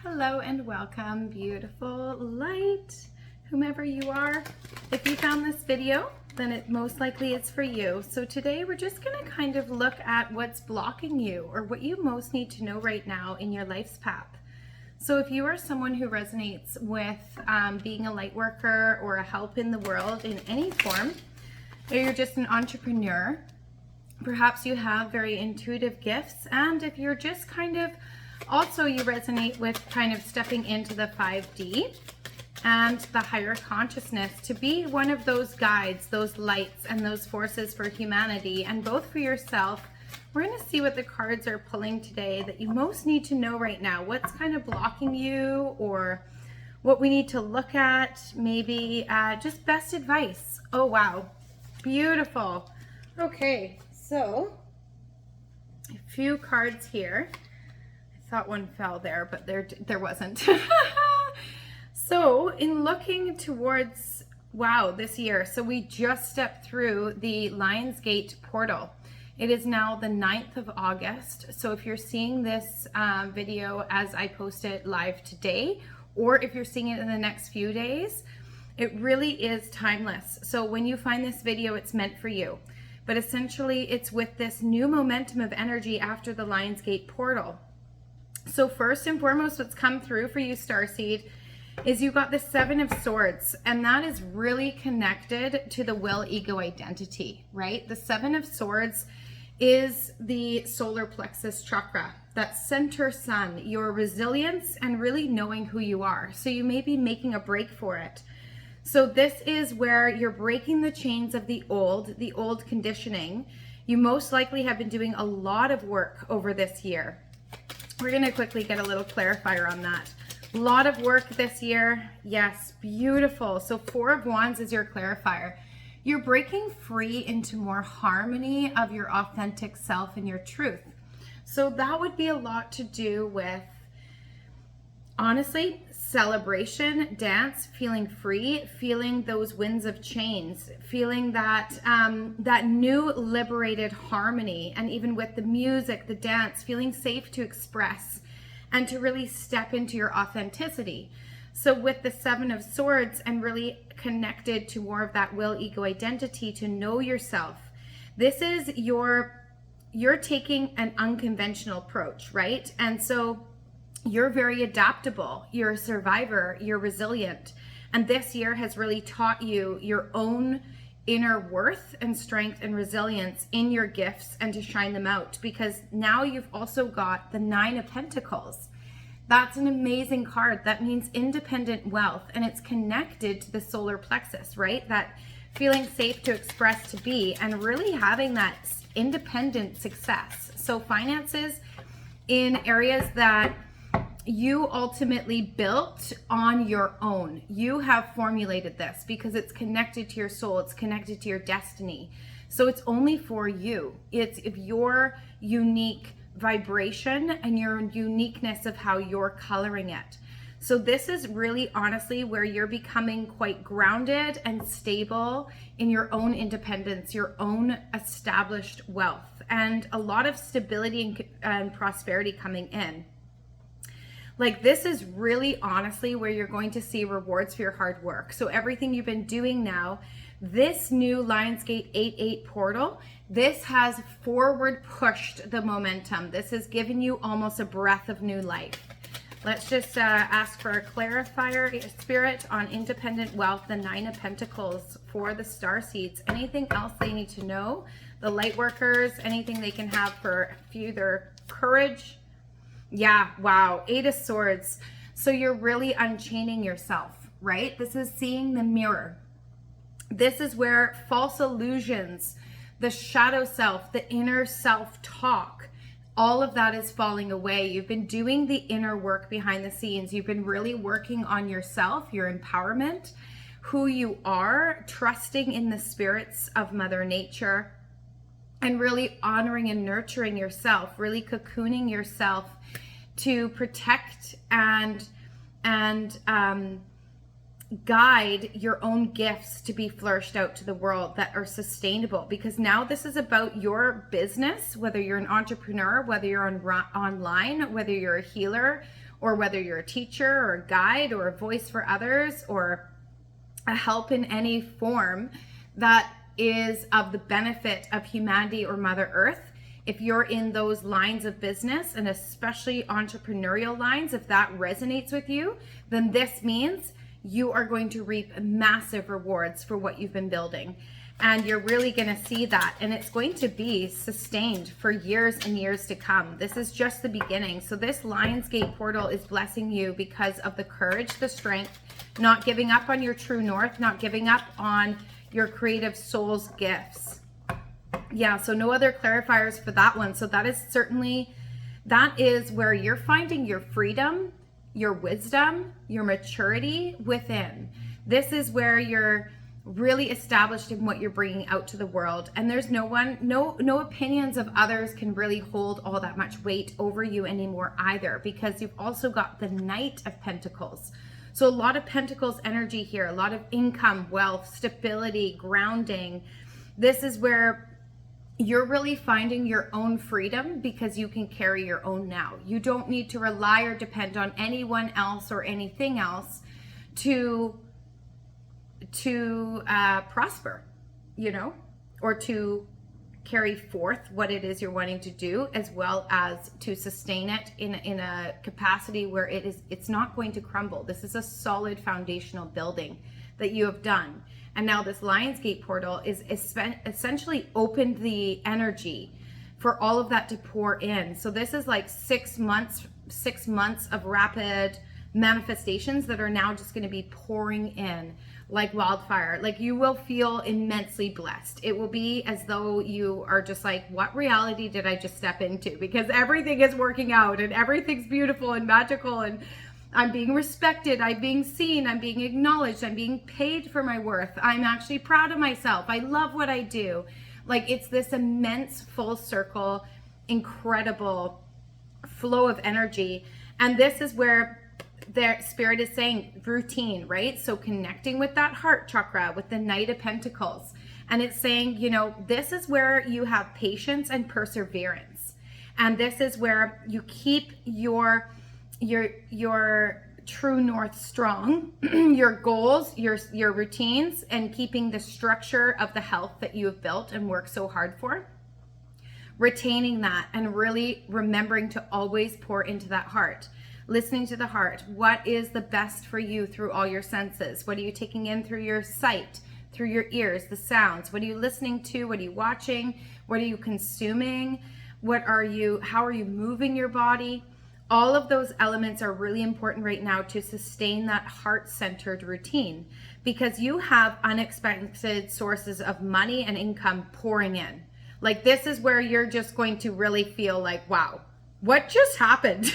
Hello and welcome, beautiful light, whomever you are. If you found this video, then it most likely is for you. So today we're just going to kind of look at what's blocking you or what you most need to know right now in your life's path. So if you are someone who resonates with being a light worker or a help in the world in any form, or you're just an entrepreneur, perhaps you have very intuitive gifts, and if you're just kind of also you resonate with kind of stepping into the 5D and the higher consciousness to be one of those guides, those lights, and those forces for humanity, and both for yourself. We're going to see what the cards are pulling today that you most need to know right now. What's kind of blocking you, or what we need to look at, maybe just best advice. Oh, wow. Beautiful. Okay, so a few cards here. I thought one fell there, but there wasn't. So in looking towards, wow, this year, so we just stepped through the Lionsgate portal. It is now the 9th of August. So if you're seeing this video as I post it live today, or if you're seeing it in the next few days, it really is timeless. So when you find this video, it's meant for you. But essentially it's with this new momentum of energy after the Lionsgate portal. So first and foremost, what's come through for you, Starseed, is you got the Seven of Swords, and that is really connected to the will, ego, identity, right? The Seven of Swords is the solar plexus chakra, that center sun, your resilience, and really knowing who you are. So you may be making a break for it. So this is where you're breaking the chains of the old conditioning. You most likely have been doing a lot of work over this year. We're going to quickly get a little clarifier on that. A lot of work this year. Yes, beautiful. So Four of Wands is your clarifier. You're breaking free into more harmony of your authentic self and your truth. So that would be a lot to do with, honestly, celebration, dance, feeling free, feeling those winds of change, feeling that that new liberated harmony, and even with the music, the dance, feeling safe to express and to really step into your authenticity. So with the Seven of Swords and really connected to more of that will, ego, identity, to know yourself, this is you're taking an unconventional approach, right? And so you're very adaptable, you're a survivor, you're resilient. And this year has really taught you your own inner worth and strength and resilience in your gifts and to shine them out, because now you've also got the Nine of Pentacles. That's an amazing card. That means independent wealth, and it's connected to the solar plexus, right? That feeling safe to express, to be, and really having that independent success. So finances in areas that you ultimately built on your own. You have formulated this because it's connected to your soul. It's connected to your destiny. So it's only for you. It's your unique vibration and your uniqueness of how you're coloring it. So this is really honestly where you're becoming quite grounded and stable in your own independence, your own established wealth, and a lot of stability and prosperity coming in. Like, this is really honestly where you're going to see rewards for your hard work. So everything you've been doing now, this new Lionsgate 8-8 portal, this has forward pushed the momentum. This has given you almost a breath of new life. Let's just ask for a clarifier, Spirit, on independent wealth, the Nine of Pentacles for the Starseeds. Anything else they need to know? The light workers, anything they can have for their courage? Yeah, wow, Eight of Swords. So you're really unchaining yourself, right? This is seeing the mirror. This is where false illusions, the shadow self, the inner self-talk, all of that is falling away. You've been doing the inner work behind the scenes. You've been really working on yourself, your empowerment, who you are, trusting in the spirits of Mother Nature, and really honoring and nurturing yourself, really cocooning yourself to protect and guide your own gifts to be flourished out to the world that are sustainable. Because now this is about your business, whether you're an entrepreneur, whether you're online, whether you're a healer, or whether you're a teacher or a guide or a voice for others or a help in any form that is of the benefit of humanity or Mother Earth. If you're in those lines of business, and especially entrepreneurial lines, if that resonates with you, then this means you are going to reap massive rewards for what you've been building. And you're really going to see that. And it's going to be sustained for years and years to come. This is just the beginning. So this Lionsgate portal is blessing you because of the courage, the strength, not giving up on your true north, not giving up on your creative soul's gifts. Yeah, so no other clarifiers for that one. So that is certainly, that is where you're finding your freedom, your wisdom, your maturity within. This is where you're really established in what you're bringing out to the world. And there's no opinions of others can really hold all that much weight over you anymore either, because you've also got the Knight of Pentacles. So a lot of Pentacles energy here, a lot of income, wealth, stability, grounding. This is where you're really finding your own freedom because you can carry your own now. You don't need to rely or depend on anyone else or anything else to prosper, you know, or to carry forth what it is you're wanting to do, as well as to sustain it in a capacity where it's not going to crumble. This is a solid foundational building that you have done. And now this Lionsgate portal is essentially opened the energy for all of that to pour in. So this is like 6 months of rapid manifestations that are now just going to be pouring in like wildfire. Like, you will feel immensely blessed. It will be as though you are just like, what reality did I just step into? Because everything is working out and everything's beautiful and magical, and I'm being respected, I'm being seen, I'm being acknowledged, I'm being paid for my worth. I'm actually proud of myself. I love what I do. Like, it's this immense full circle, incredible flow of energy. And this is where their spirit is saying routine, right? So connecting with that heart chakra, with the Knight of Pentacles. And it's saying, you know, this is where you have patience and perseverance. And this is where you keep your true north strong, your goals, your routines, and keeping the structure of the health that you have built and worked so hard for. Retaining that and really remembering to always pour into that heart. Listening to the heart. What is the best for you through all your senses? What are you taking in through your sight, through your ears, the sounds? What are you listening to? What are you watching? What are you consuming? How are you moving your body? All of those elements are really important right now to sustain that heart-centered routine, because you have unexpected sources of money and income pouring in. Like, this is where you're just going to really feel like, wow, what just happened?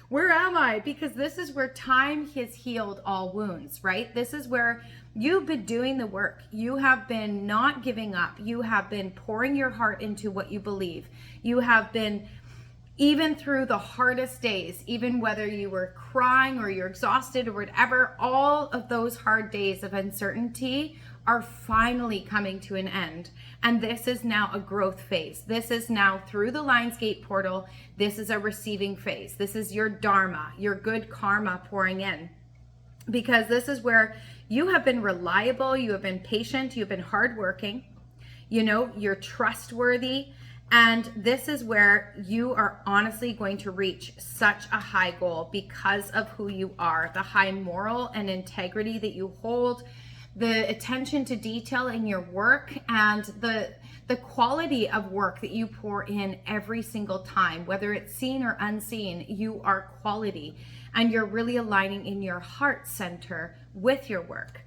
Where am I? Because this is where time has healed all wounds, right? This is where you've been doing the work. You have been not giving up. You have been pouring your heart into what you believe. You have been, even through the hardest days, even whether you were crying or you're exhausted or whatever, all of those hard days of uncertainty are finally coming to an end. And this is now a growth phase. This is now through the Lionsgate portal. This is a receiving phase. This is your dharma, your good karma pouring in. Because this is where you have been reliable, you have been patient, you've been hardworking, you know, you're trustworthy. And this is where you are honestly going to reach such a high goal because of who you are, the high moral and integrity that you hold, the attention to detail in your work, and the quality of work that you pour in every single time, whether it's seen or unseen. You are quality, and you're really aligning in your heart center with your work.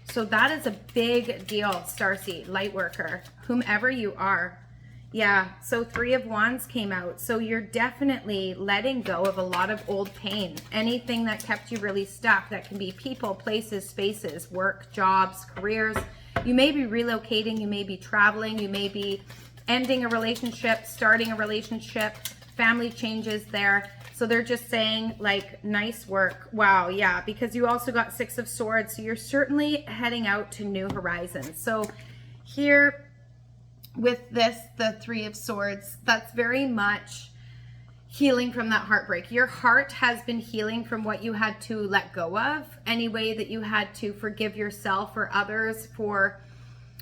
So that is a big deal, Starseed, Lightworker, whomever you are. Yeah, so 3 of Wands came out. So you're definitely letting go of a lot of old pain. Anything that kept you really stuck. That can be people, places, spaces, work, jobs, careers. You may be relocating, you may be traveling, you may be ending a relationship, starting a relationship, family changes there. So they're just saying, like, nice work. Wow, yeah, because you also got 6 of Swords. So you're certainly heading out to new horizons. So here, with this, the 3 of Swords, that's very much, healing from that heartbreak. Your heart has been healing from what you had to let go of, any way that you had to forgive yourself or others for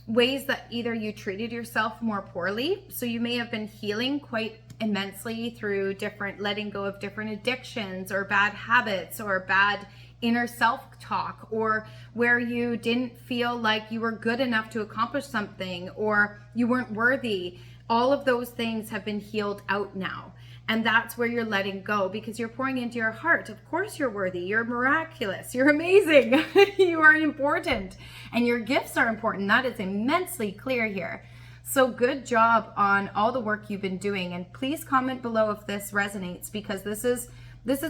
ways that either you treated yourself more poorly. So you may have been healing quite immensely through different letting go of different addictions or bad habits or bad inner self-talk, or where you didn't feel like you were good enough to accomplish something or you weren't worthy. All of those things have been healed out now. And that's where you're letting go, because you're pouring into your heart. Of course you're worthy. You're miraculous. You're amazing. You are important. And your gifts are important. That is immensely clear here. So good job on all the work you've been doing. And please comment below if this resonates, because this is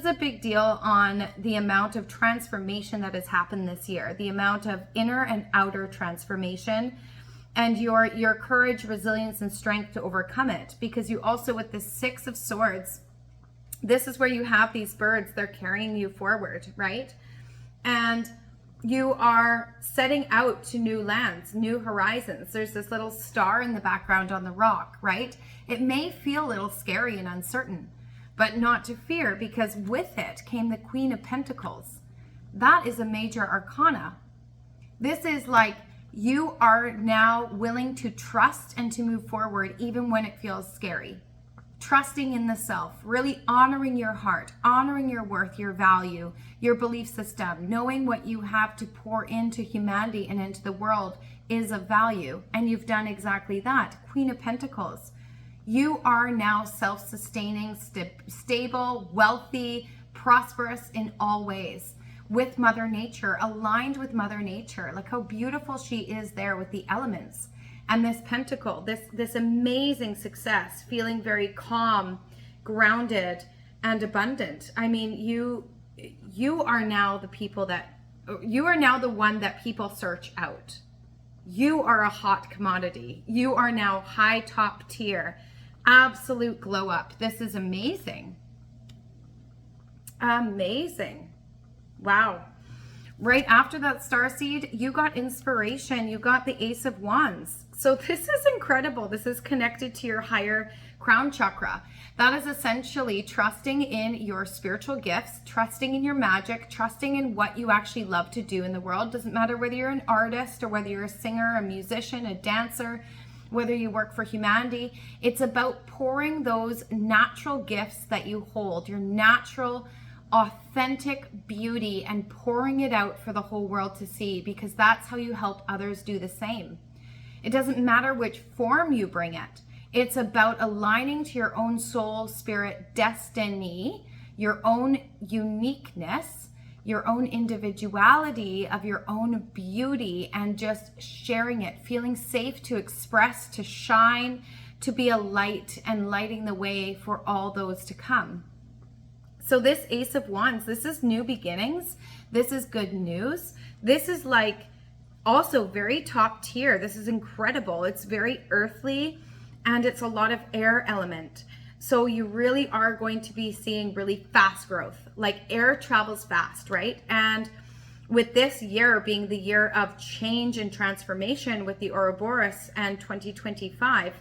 a big deal on the amount of transformation that has happened this year, the amount of inner and outer transformation, and your courage, resilience, and strength to overcome it. Because you also, with the Six of Swords, this is where you have these birds, they're carrying you forward, right? And you are setting out to new lands, new horizons. There's this little star in the background on the rock, right? It may feel a little scary and uncertain, but not to fear, because with it came the Queen of Pentacles. That is a major arcana. This is like, you are now willing to trust and to move forward even when it feels scary. Trusting in the self, really honoring your heart, honoring your worth, your value, your belief system, knowing what you have to pour into humanity and into the world is of value. And you've done exactly that. Queen of Pentacles. You are now self-sustaining, stable, wealthy, prosperous in all ways, with Mother Nature, aligned with Mother Nature. Look how beautiful she is there with the elements. And this pentacle, this amazing success, feeling very calm, grounded, and abundant. I mean, you are now you are now the one that people search out. You are a hot commodity. You are now high top tier, absolute glow up. This is amazing. Amazing. Wow. Right after that starseed, you got inspiration. You got the Ace of Wands. So this is incredible. This is connected to your higher crown chakra. That is essentially trusting in your spiritual gifts, trusting in your magic, trusting in what you actually love to do in the world. Doesn't matter whether you're an artist or whether you're a singer, a musician, a dancer, whether you work for humanity. It's about pouring those natural gifts that you hold, your natural authentic beauty, and pouring it out for the whole world to see, because that's how you help others do the same. It doesn't matter which form you bring it. It's about aligning to your own soul, spirit, destiny, your own uniqueness, your own individuality of your own beauty, and just sharing it, feeling safe to express, to shine, to be a light, and lighting the way for all those to come. So this Ace of Wands, this is new beginnings. This is good news. This is like also very top tier. This is incredible. It's very earthly, and it's a lot of air element. So you really are going to be seeing really fast growth. Like air travels fast, right? And with this year being the year of change and transformation with the Ouroboros and 2025,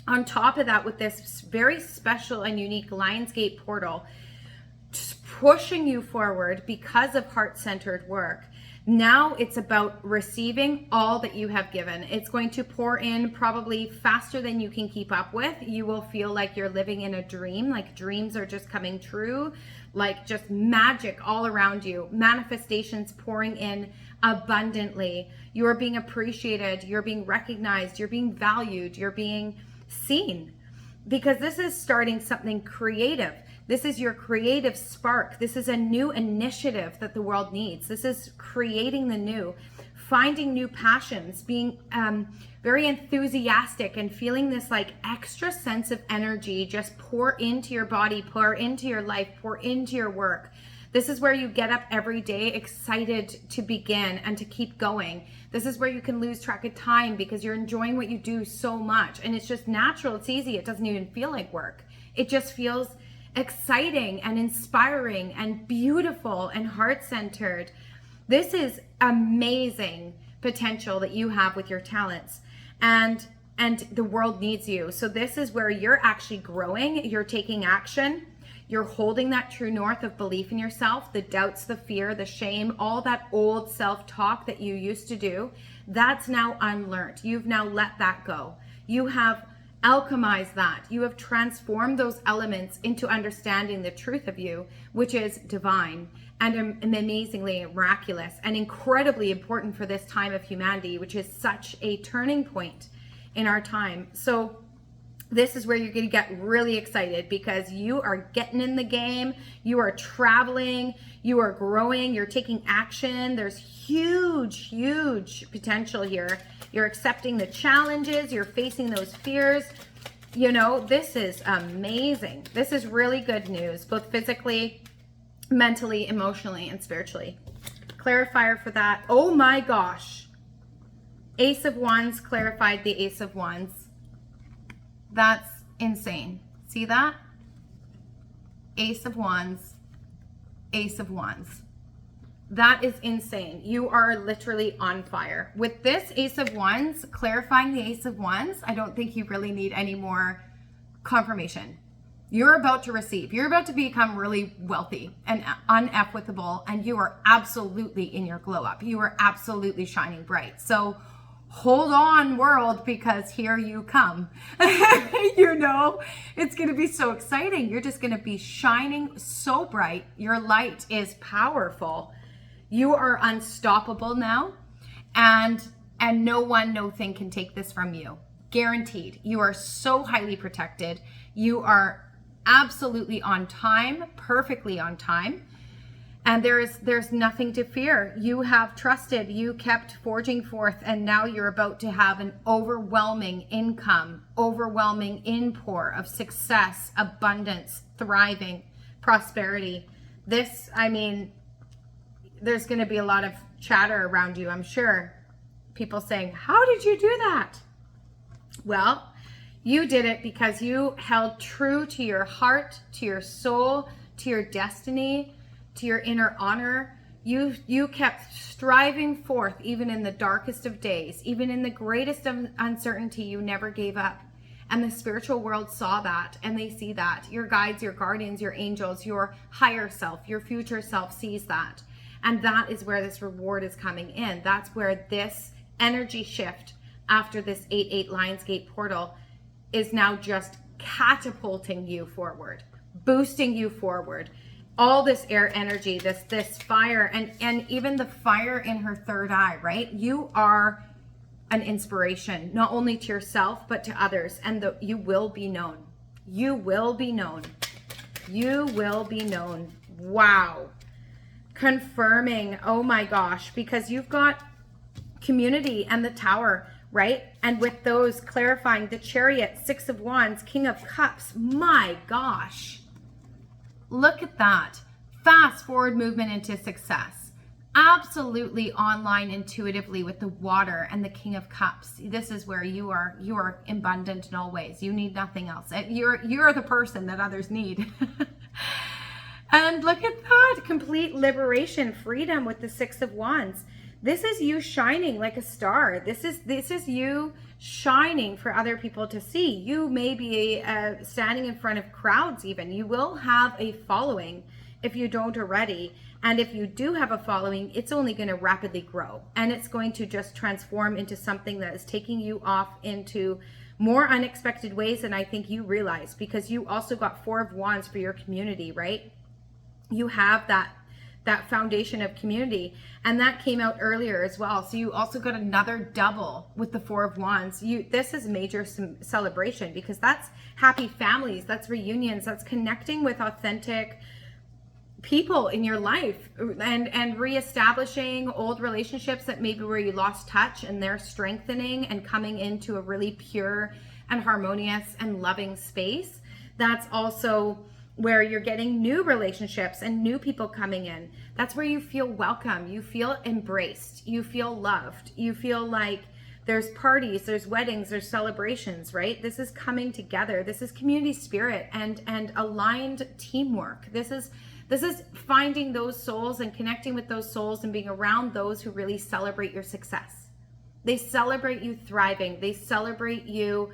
on top of that, with this very special and unique Lionsgate portal, pushing you forward because of heart-centered work. Now it's about receiving all that you have given. It's going to pour in probably faster than you can keep up with. You will feel like you're living in a dream, like dreams are just coming true, like just magic all around you. Manifestations pouring in abundantly. You are being appreciated, you're being recognized, you're being valued, you're being seen, because this is starting something creative. This is your creative spark. This is a new initiative that the world needs. This is creating the new, finding new passions, being very enthusiastic, and feeling this like extra sense of energy just pour into your body, pour into your life, pour into your work. This is where you get up every day excited to begin and to keep going. This is where you can lose track of time because you're enjoying what you do so much. And it's just natural. It's easy. It doesn't even feel like work. It just feels exciting and inspiring and beautiful and heart-centered. This is amazing potential that you have with your talents. And and the world needs you. So this is where you're actually growing, you're taking action, you're holding that true north of belief in yourself, the doubts, the fear, the shame, all that old self-talk that you used to do, that's now unlearned. You've now let that go. You have alchemized that. You have transformed those elements into understanding the truth of you, which is divine and amazingly miraculous and incredibly important for this time of humanity, which is such a turning point in our time. So this is where you're going to get really excited, because you are getting in the game, you are traveling, you are growing, you're taking action. There's huge, huge potential here. You're accepting the challenges, you're facing those fears. You know, this is amazing. This is really good news, both physically, mentally, emotionally, and spiritually. Clarifier for that. Oh my gosh. Ace of Wands clarified the Ace of Wands. That's insane. See that? Ace of Wands, Ace of Wands. That is insane. You are literally on fire. With this Ace of Wands, clarifying the Ace of Wands, I don't think you really need any more confirmation. You're about to receive. You're about to become really wealthy and unequitable, and you are absolutely in your glow up. You are absolutely shining bright. So hold on, world, because here you come. You know, it's going to be so exciting. You're just going to be shining so bright. Your light is powerful. You are unstoppable now, and no one, no thing can take this from you. Guaranteed. You are so highly protected. You are absolutely on time, perfectly on time. And there's nothing to fear. You have trusted, you kept forging forth, and now you're about to have an overwhelming income, overwhelming inpour of success, abundance, thriving, prosperity. This, I mean, there's going to be a lot of chatter around you, I'm sure. People saying, how did you do that? Well, you did it because you held true to your heart, to your soul, to your destiny, to your inner honor. You kept striving forth even in the darkest of days, even in the greatest of uncertainty. You never gave up. And the spiritual world saw that, and they see that. Your guides, your guardians, your angels, your higher self, your future self sees that. And that is where this reward is coming in. That's where this energy shift after this 8/8 Lionsgate portal is now just catapulting you forward, boosting you forward. All this air energy, this fire, and even the fire in her third eye, right? You are an inspiration, not only to yourself, but to others. And you will be known. You will be known. You will be known. Wow. Confirming, oh my gosh, because you've got community and the Tower, right? And with those clarifying, the Chariot, Six of Wands, King of Cups, my gosh. Look at that. Fast forward movement into success. Absolutely online intuitively with the water and the King of Cups. This is where you are abundant in all ways. You need nothing else. You're the person that others need. And look at that. Complete liberation, freedom with the Six of Wands. This is you shining like a star. This is you shining for other people to see. You may be standing in front of crowds even. You will have a following if you don't already. And if you do have a following, it's only going to rapidly grow. And it's going to just transform into something that is taking you off into more unexpected ways than I think you realize. Because you also got Four of Wands for your community, right? You have that foundation of community, and that came out earlier as well. So you also got another double with the Four of Wands. This is major celebration, because that's happy families, that's reunions, that's connecting with authentic people in your life, and reestablishing old relationships that maybe where you lost touch, and they're strengthening and coming into a really pure and harmonious and loving space. That's also where you're getting new relationships and new people coming in. That's where you feel welcome, you feel embraced, you feel loved, you feel like there's parties, there's weddings, there's celebrations, right? This is coming together. This is community spirit and aligned teamwork. This is finding those souls and connecting with those souls and being around those who really celebrate your success. They celebrate you thriving. They celebrate you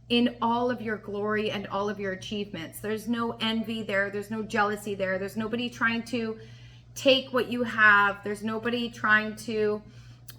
in all of your glory and all of your achievements. There's no envy there. There's no jealousy there. There's nobody trying to take what you have. There's nobody trying to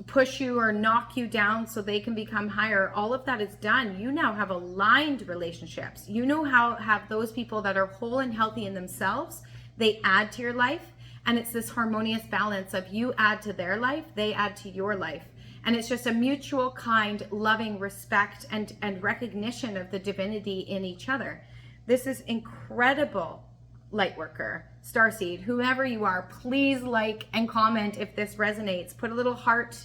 push you or knock you down so they can become higher. All of that is done. You now have aligned relationships. You know how have those people that are whole and healthy in themselves, they add to your life. And it's this harmonious balance of you add to their life, they add to your life. And it's just a mutual, kind, loving respect and recognition of the divinity in each other. This is incredible, Lightworker, Starseed, whoever you are. Please like and comment if this resonates. Put a little heart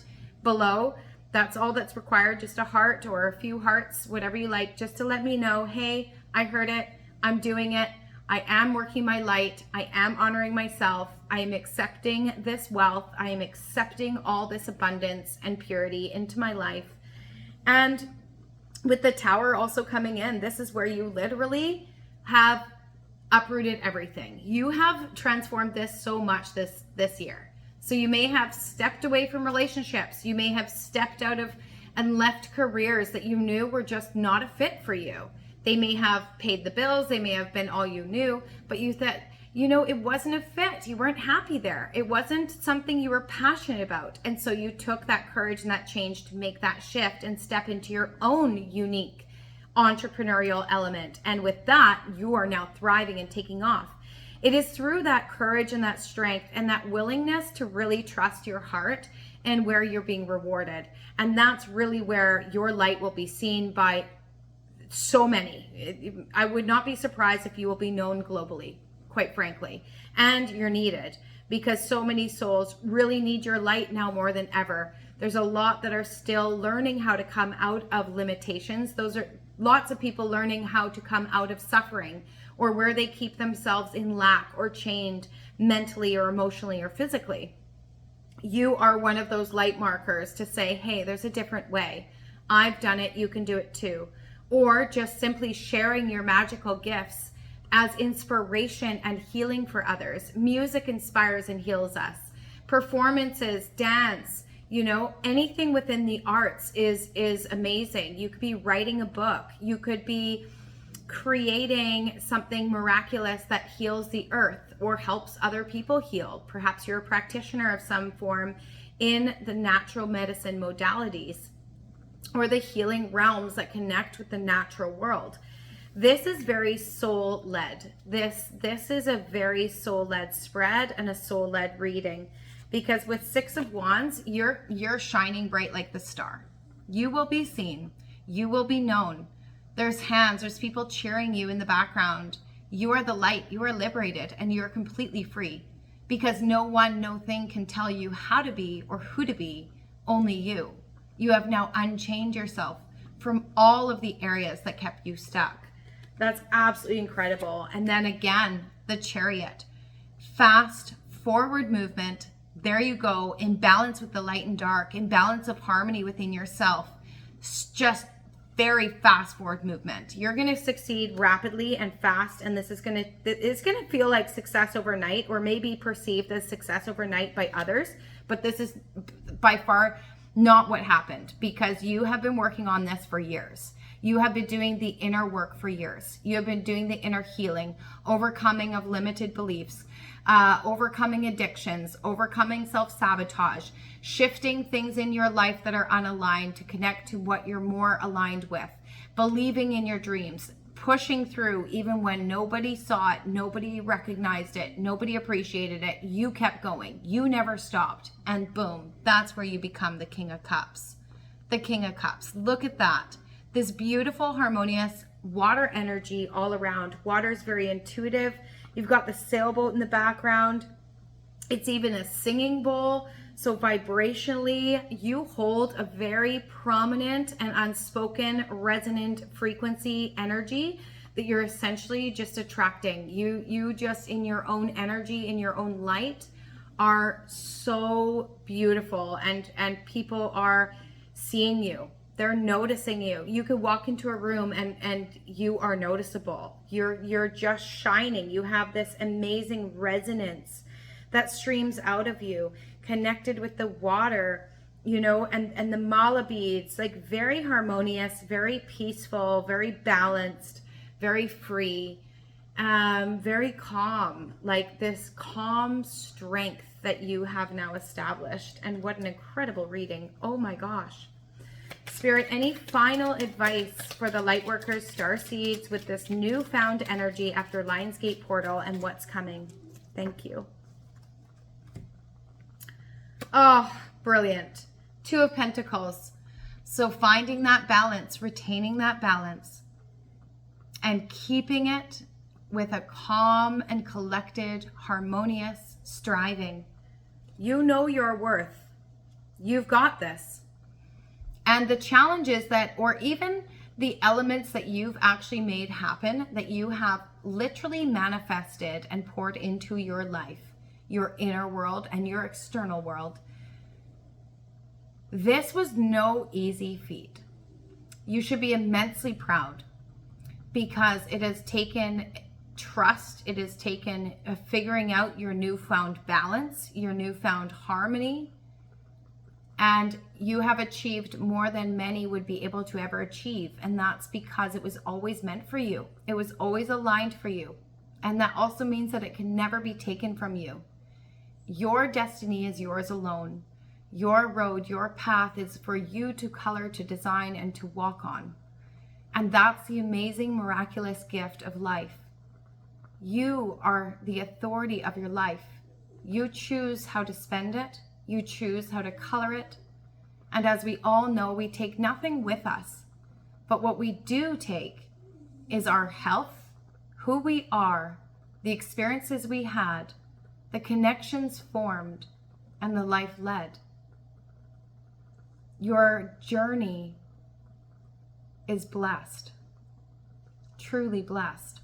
below. That's all that's required, just a heart or a few hearts, whatever you like, just to let me know, hey, I heard it, I'm doing it. I am working my light. I am honoring myself. I am accepting this wealth. I am accepting all this abundance and purity into my life. And with the Tower also coming in, this is where you literally have uprooted everything. You have transformed this so much this year. So you may have stepped away from relationships. You may have stepped out of and left careers that you knew were just not a fit for you. They may have paid the bills, they may have been all you knew, but you thought, you know, it wasn't a fit. You weren't happy there. It wasn't something you were passionate about. And so you took that courage and that change to make that shift and step into your own unique entrepreneurial element. And with that, you are now thriving and taking off. It is through that courage and that strength and that willingness to really trust your heart and where you're being rewarded. And that's really where your light will be seen by so many. I would not be surprised if you will be known globally, quite frankly. And you're needed because so many souls really need your light now more than ever. There's a lot that are still learning how to come out of limitations. Those are lots of people learning how to come out of suffering or where they keep themselves in lack or chained mentally or emotionally or physically. You are one of those light markers to say, hey, there's a different way. I've done it. You can do it too. Or just simply sharing your magical gifts as inspiration and healing for others. Music inspires and heals us. Performances, dance, you know, anything within the arts is amazing. You could be writing a book. You could be creating something miraculous that heals the earth or helps other people heal. Perhaps you're a practitioner of some form in the natural medicine modalities, or the healing realms that connect with the natural world. This is very soul-led. This is a very soul-led spread and a soul-led reading, because with Six of Wands, you're shining bright like the star. You will be seen. You will be known. There's hands, there's people cheering you in the background. You are the light. You are liberated and you're completely free, because no one, no thing can tell you how to be or who to be, only you. You have now unchained yourself from all of the areas that kept you stuck. That's absolutely incredible. And then again, the Chariot. Fast, forward movement. There you go. In balance with the light and dark. In balance of harmony within yourself. Just very fast forward movement. You're going to succeed rapidly and fast. And this is it's going to feel like success overnight, or maybe perceived as success overnight by others. But this is by far not what happened, because you have been working on this for years. You have been doing the inner work for years. You have been doing the inner healing, overcoming of limited beliefs, overcoming addictions, overcoming self-sabotage, shifting things in your life that are unaligned to connect to what you're more aligned with, believing in your dreams, pushing through even when nobody saw it, nobody recognized it, nobody appreciated it. You kept going. You never stopped. And boom, that's where you become the King of Cups. The King of Cups. Look at that. This beautiful, harmonious water energy all around. Water is very intuitive. You've got the sailboat in the background. It's even a singing bowl. So vibrationally, you hold a very prominent and unspoken resonant frequency energy that you're essentially just attracting. You just in your own energy, in your own light, are so beautiful, and people are seeing you. They're noticing you. You could walk into a room and you are noticeable. You're just shining. You have this amazing resonance that streams out of you, connected with the water you know, and the mala beads, like very harmonious, very peaceful, very balanced, very free, very calm, like this calm strength that you have now established. And what an incredible reading. Oh my gosh. Spirit, any final advice for the Lightworkers, starseeds, with this newfound energy after Lionsgate portal and what's coming? Thank you. Oh, brilliant. Two of Pentacles. So finding that balance, retaining that balance, and keeping it with a calm and collected, harmonious striving. You know your worth. You've got this. And the challenges that, or even the elements that you've actually made happen, that you have literally manifested and poured into your life, your inner world and your external world. This was no easy feat. You should be immensely proud, because it has taken trust. It has taken figuring out your newfound balance, your newfound harmony, and you have achieved more than many would be able to ever achieve. And that's because it was always meant for you. It was always aligned for you. And that also means that it can never be taken from you. Your destiny is yours alone. Your road, your path is for you to color, to design, and to walk on. And that's the amazing, miraculous gift of life. You are the authority of your life. You choose how to spend it. You choose how to color it. And as we all know, we take nothing with us. But what we do take is our health, who we are, the experiences we had, the connections formed, and the life led. Your journey is blessed, truly blessed.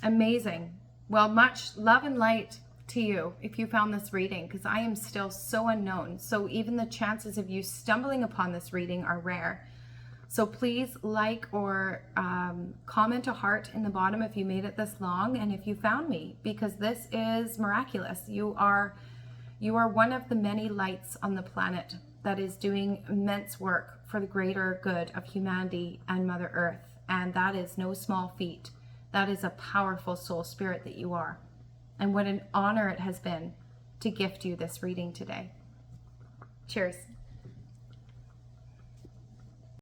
Amazing. Well, much love and light to you if you found this reading, because I am still so unknown. So even the chances of you stumbling upon this reading are rare. So please like or comment a heart in the bottom if you made it this long and if you found me, because this is miraculous. You are one of the many lights on the planet that is doing immense work for the greater good of humanity and Mother Earth. And that is no small feat. That is a powerful soul spirit that you are. And what an honor it has been to gift you this reading today. Cheers.